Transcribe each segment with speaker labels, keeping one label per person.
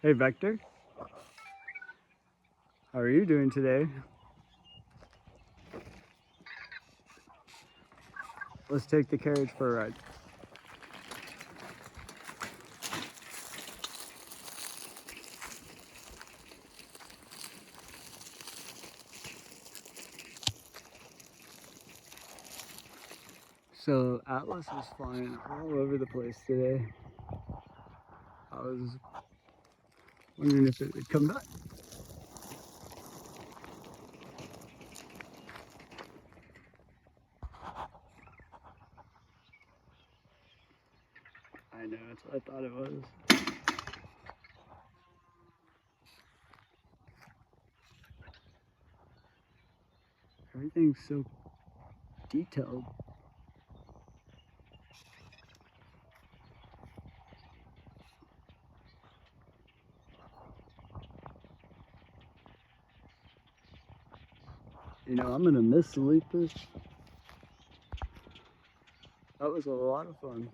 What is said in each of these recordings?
Speaker 1: Hey Vector, how are you doing today? Let's take the carriage for a ride. So Atlas is flying all over the place today. I was wondering if it would come back. I know, that's what I thought it was. Everything's so detailed. You know, I'm gonna miss the Leapers. That was a lot of fun.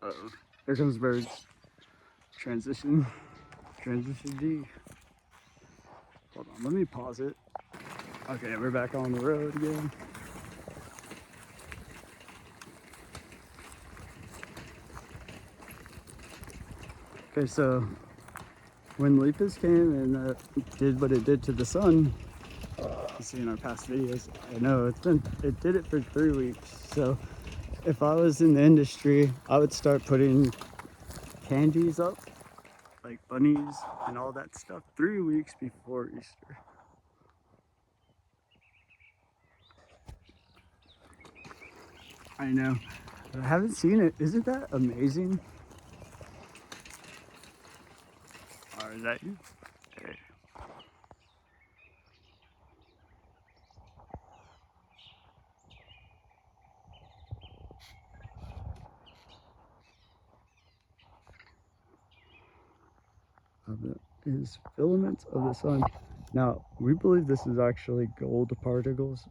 Speaker 1: Uh-oh, here comes birds. Transition D. Hold on, let me pause it. Okay, we're back on the road again. Okay, so when Lepus came and did what it did to the sun, you see in our past videos, I know it did it for 3 weeks. So if I was in the industry, I would start putting candies up, like bunnies and all that stuff, 3 weeks before Easter. I know. I haven't seen it. Isn't that amazing? Or is that you? Okay. Of it is filaments of the sun. Now, we believe this is actually gold particles.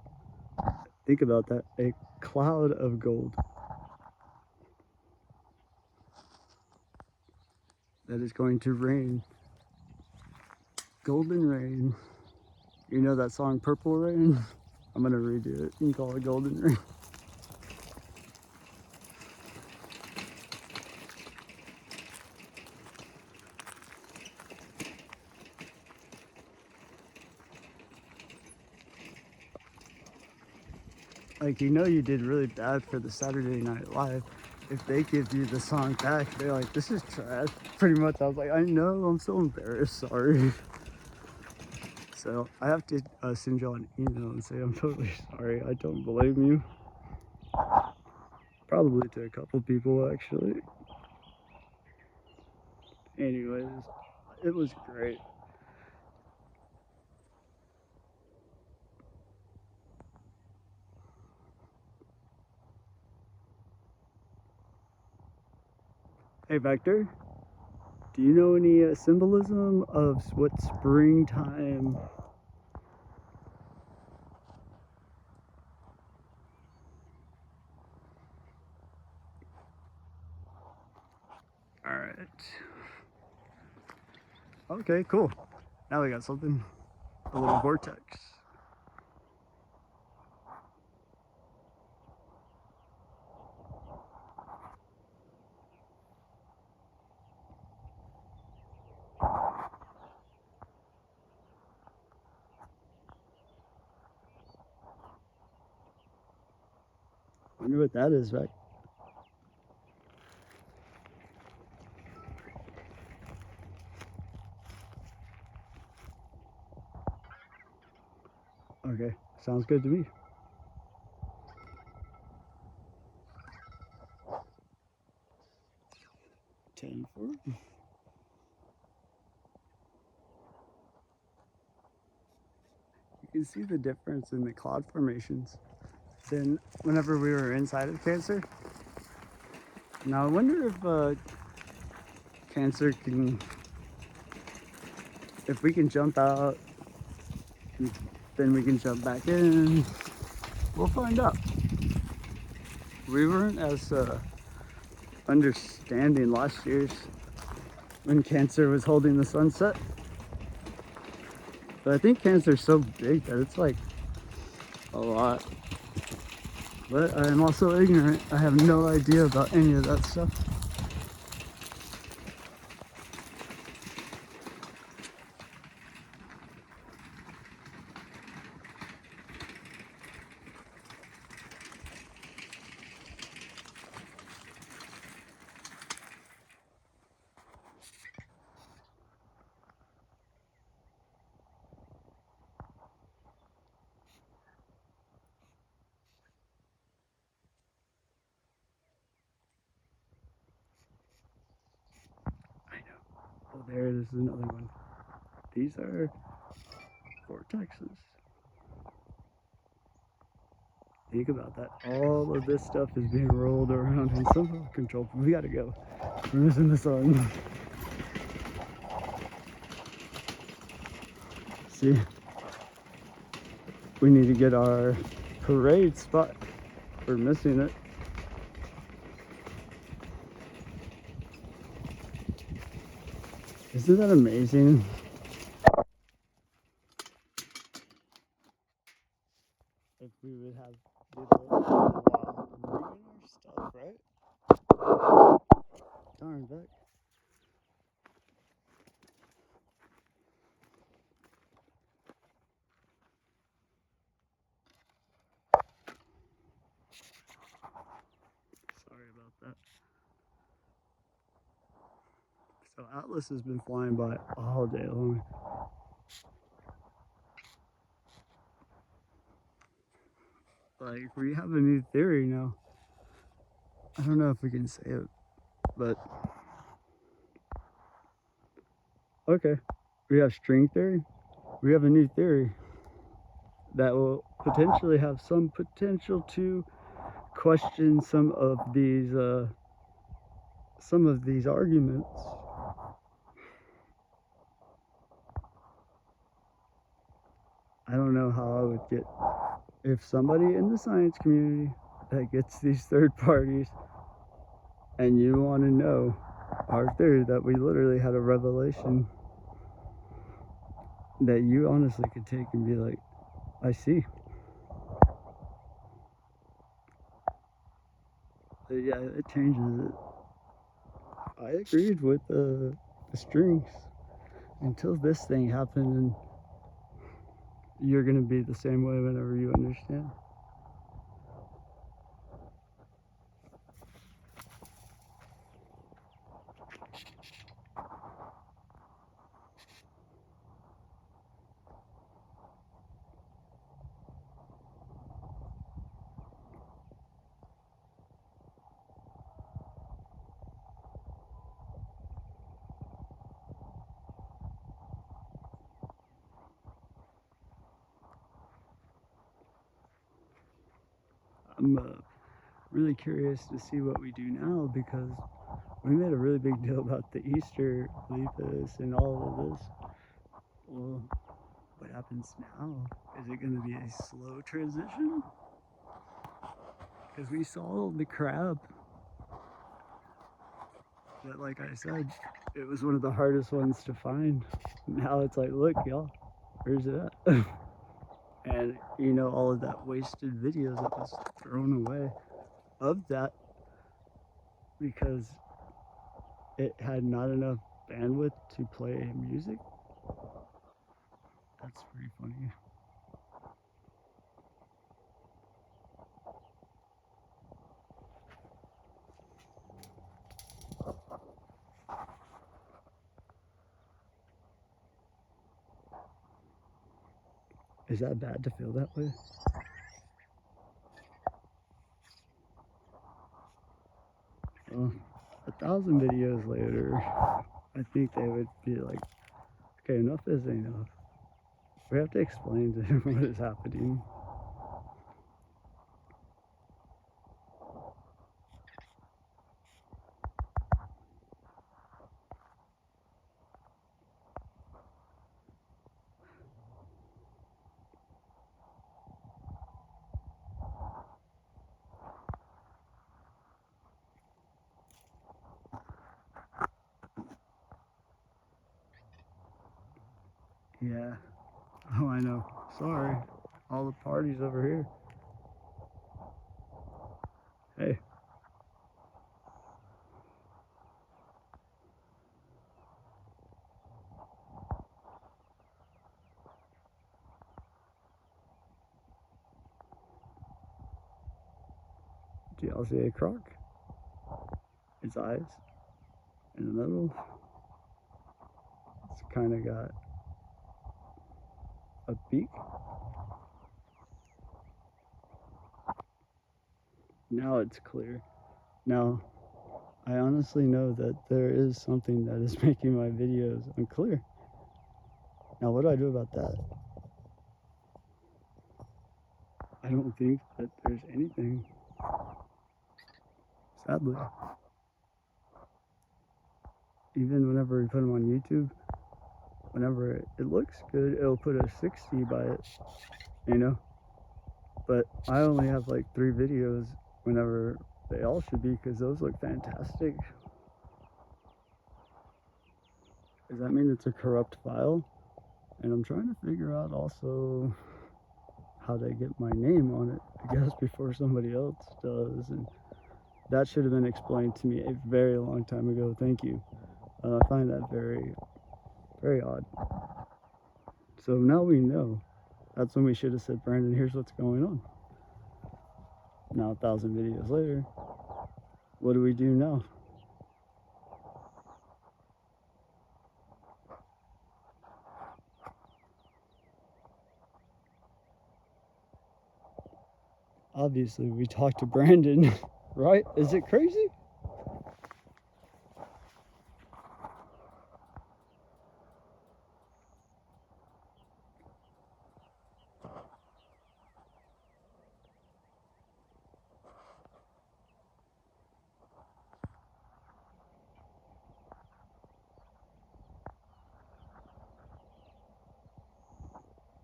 Speaker 1: Think about that, a cloud of gold that is going to rain. Golden rain. You know that song Purple Rain? I'm gonna redo it and call it Golden Rain. Like, you know, you did really bad for the Saturday Night Live. If they give you the song back, they're like, this is trash. Pretty much, I was like, I know, I'm so embarrassed, sorry. So I have to send you an email and say, I'm totally sorry, I don't blame you. Probably to a couple people, actually. Anyways, it was great. Hey, Vector, do you know any symbolism of what springtime? All right. Okay, cool. Now we got something, a little vortex. Wonder what that is, Vec. Okay, sounds good to me. 10-4. You can see the difference in the cloud formations than whenever we were inside of Cancer. Now I wonder if Cancer can, if we can jump out, then we can jump back in. We'll find out. We weren't as understanding last year's when Cancer was holding the sunset. But I think Cancer's so big that it's like a lot. But I am also ignorant. I have no idea about any of that stuff. I know. Oh, there it is, another one. These are vortexes. Think about that. All of this stuff is being rolled around and somehow controlled. We gotta go. We're missing the sun. See? We need to get our parade spot. We're missing it. Isn't that amazing? If we would have bring our stuff, right? Darn, Beck. Sorry about that. So Atlas has been flying by all day long. Like, we have a new theory now. I don't know if we can say it, but okay. We have string theory. We have a new theory that will potentially have some potential to question some of these arguments. I don't know how I would get, if somebody in the science community that gets these third parties and you want to know our theory that we literally had a revelation that you honestly could take and be like, I see. But yeah, it changes it. I agreed with the strings until this thing happened, and you're gonna be the same way whenever you understand. I'm really curious to see what we do now, because we made a really big deal about the Easter Lepus and all of this. Well, what happens now? Is it going to be a slow transition? Because we saw the crab, but like I said, it was one of the hardest ones to find. Now it's like, look, y'all, where's it at? And you know, all of that wasted videos that was thrown away of that because it had not enough bandwidth to play music. That's pretty funny. Is that bad to feel that way? Well, 1,000 videos later, I think they would be like, okay, enough is enough. We have to explain to him what is happening. Yeah. Oh, I know. Sorry. All the parties over here. Hey. Do y'all see a croc? Its eyes in the middle. It's kind of got a beak. Now it's clear. Now, I honestly know that there is something that is making my videos unclear. Now, what do I do about that? I don't think that there's anything, sadly. Even whenever we put them on YouTube, whenever it looks good, it'll put a 60 by it, you know? But I only have like 3 videos whenever they all should be, because those look fantastic. Does that mean it's a corrupt file? And I'm trying to figure out also how to get my name on it, I guess, before somebody else does. And that should have been explained to me a very long time ago. Thank you. I find that very, very odd. So now we know. That's when we should have said, Brandon, here's what's going on. Now, 1,000 videos later, what do we do now? Obviously, we talked to Brandon, right? Is it crazy?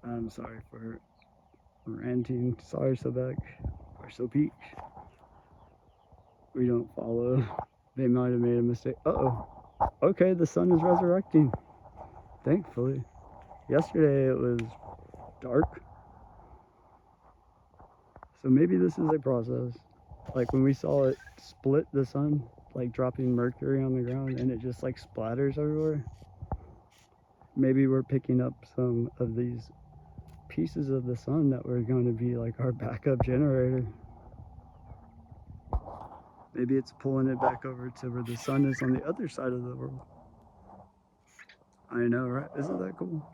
Speaker 1: I'm sorry for ranting. Sorry, Sobek. Or Sopeak. We don't follow. They might have made a mistake. Uh-oh. Okay, the sun is resurrecting. Thankfully. Yesterday it was dark. So maybe this is a process. Like when we saw it split the sun, like dropping mercury on the ground, and it just like splatters everywhere. Maybe we're picking up some of these pieces of the sun that were going to be like our backup generator. Maybe it's pulling it back over to where the sun is on the other side of the world. I know, right? Isn't that cool?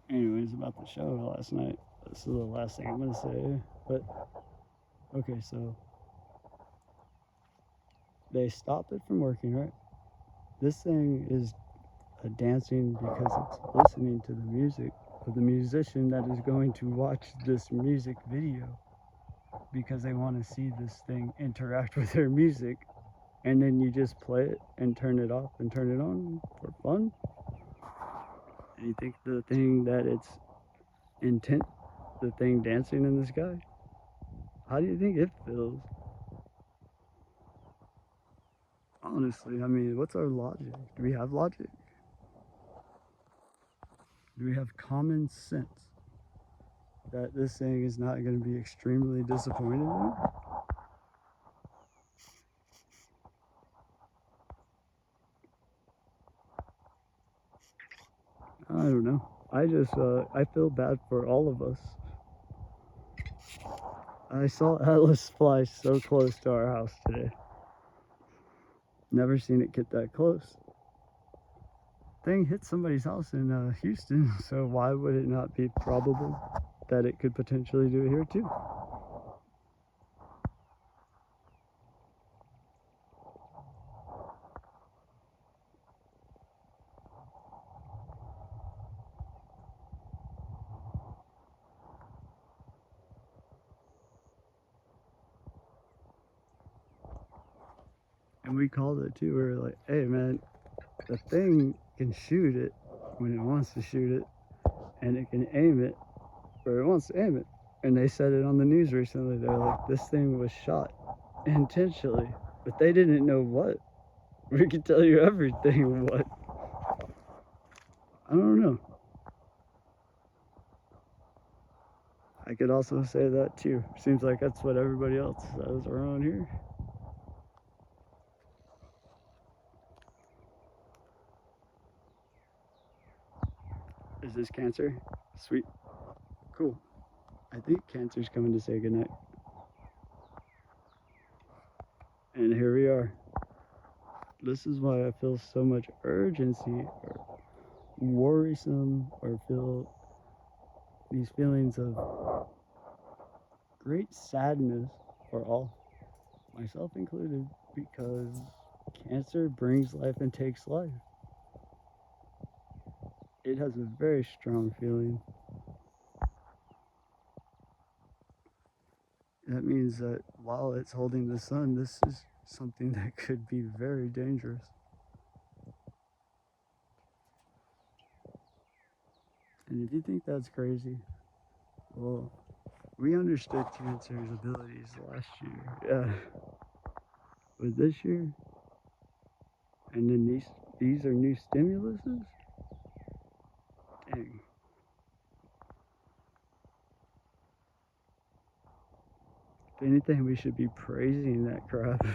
Speaker 1: Anyways, about the show last night. This is the last thing I'm going to say. But, okay, so they stop it from working, right? This thing is dancing because it's listening to the music of the musician that is going to watch this music video because they want to see this thing interact with their music, and then you just play it and turn it off and turn it on for fun. And you think the thing that it's intent, the thing dancing in the sky, how do you think it feels? Honestly, I mean, what's our logic? Do we have logic? Do we have common sense that this thing is not going to be extremely disappointed in? I don't know. I feel bad for all of us. I saw Atlas fly so close to our house today. Never seen it get that close. Thing hit somebody's house in Houston, so why would it not be probable that it could potentially do it here too? And we called it too. We were like, hey man, the thing can shoot it when it wants to shoot it, and it can aim it where it wants to aim it. And they said it on the news recently. They're like, this thing was shot intentionally, but they didn't know what. We could tell you everything what. I don't know. I could also say that too. Seems like that's what everybody else says around here. Is this Cancer? Sweet. Cool. I think Cancer's coming to say goodnight. And here we are. This is why I feel so much urgency or worrisome or feel these feelings of great sadness for all, myself included, because Cancer brings life and takes life. It has a very strong feeling. That means that while it's holding the sun, this is something that could be very dangerous. And if you think that's crazy, well, we understood Cancer's abilities last year, yeah. But this year, and then these are new stimuluses? Dang. If anything, we should be praising that crap.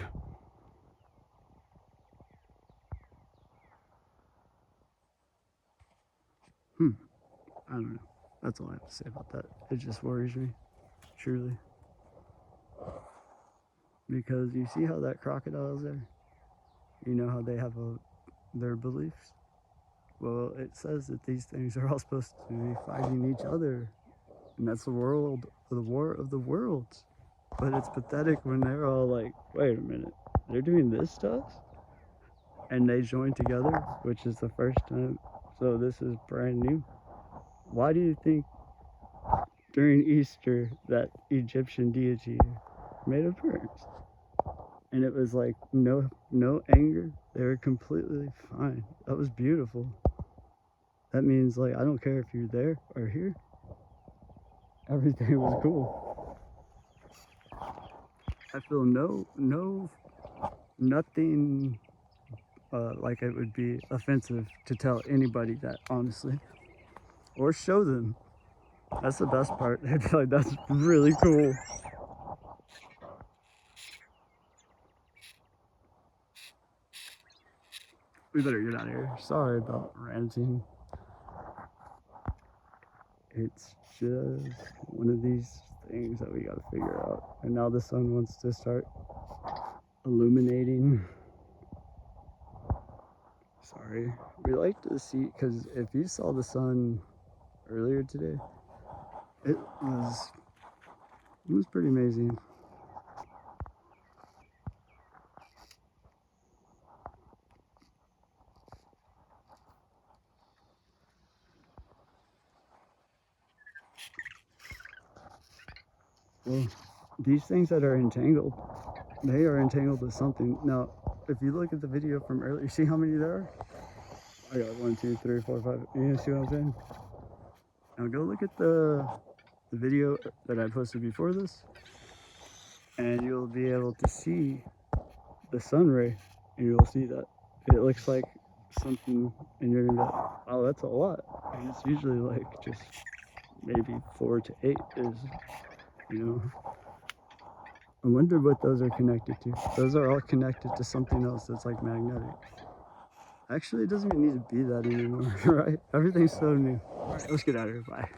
Speaker 1: I don't know. That's all I have to say about that. It just worries me, truly. Because you see how that crocodile is there? You know how they have their beliefs? Well, it says that these things are all supposed to be fighting each other. And that's the war of the worlds. But it's pathetic when they're all like, wait a minute, they're doing this to us? And they join together, which is the first time. So this is brand new. Why do you think during Easter that Egyptian deity made an appearance? And it was like no anger. They were completely fine. That was beautiful. That means like I don't care if you're there or here. Everything was cool. I feel nothing like it would be offensive to tell anybody that, honestly, or show them. That's the best part. They'd be like, that's really cool. We better get out of here. Sorry about ranting. It's just one of these things that we gotta figure out. And now the sun wants to start illuminating. Sorry. We like to see, because if you saw the sun earlier today, it was pretty amazing. Well, these things that are entangled, they are entangled with something. Now, if you look at the video from earlier, you see how many there are? I got 1, 2, 3, 4, 5. You see what I'm saying? Now go look at the video that I posted before this, and you'll be able to see the sun ray, and you'll see that it looks like something, and you're gonna be like, oh, that's a lot. And it's usually like just maybe 4 to 8 is, you know. I wonder what those are connected to. Those are all connected to something else that's like magnetic. Actually, it doesn't even need to be that anymore, right? Everything's so new. All right, let's get out of here. Bye.